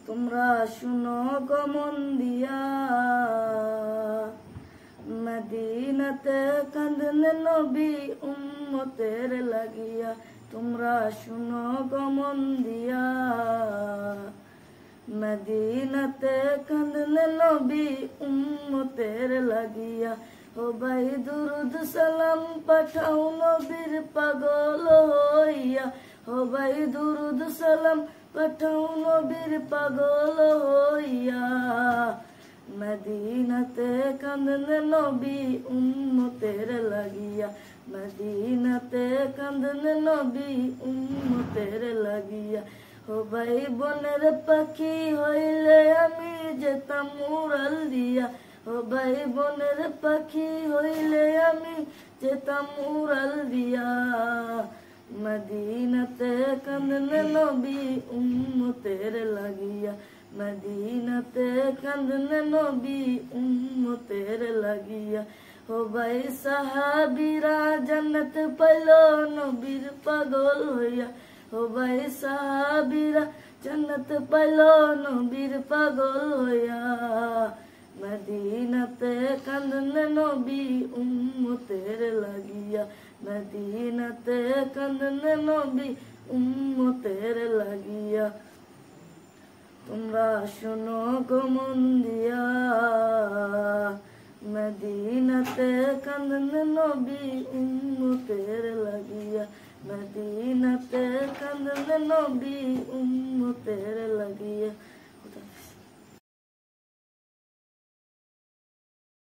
তোমরা শুনো গো মন দিয়া, মদিনাতে কাঁদলেন নবী উম্মতের লাগিয়া। তোমরা শুনো গো মন দিয়া, মদিনাতে কাঁদলেন নবী উম্মতের লাগিয়া। ও ভাই দুরুদ সালাম পাঠাও নবীর পাগল হইয়া। ও ভাই দুরুদ সালাম পাঠাও নবীর পাগল হইয়া। মদিনাতে কাঁদলেন নবী উম্মতের লাগিয়া। মদিনাতে কাঁদলেন নবী উম্মতের লাগিয়া। ও ভাই বনের পাখি হইলে আমি যেতাম উড়াল দিয়া। ও ভাই বনের পাখি হইলে আমি যেতাম উড়াল দিয়া। মদিনাতে কাঁদলেন নবী উম্মতের লাগিয়া। মদিনাতে কাঁদলেন নবী উম্মতের লাগিয়া। ও ভাই সাহাবীরা জান্নাত পাইল নবীর পাগল হইয়া। ও ভাই সাহাবীরা জান্নাত পাইল নবীর পাগল হইয়া। মদিনাতে কাঁদলেন নবী উম্মতের লাগিয়া। মদিনাতে কাঁদলেন নবী উম্মতের লাগিয়া। তোমরা শুনো গো মন দিয়া, মদিনাতে কাঁদলেন নবী উম্মতের লাগিয়া। মদিনাতে কাঁদলেন নবী উম্মতের লাগিয়া।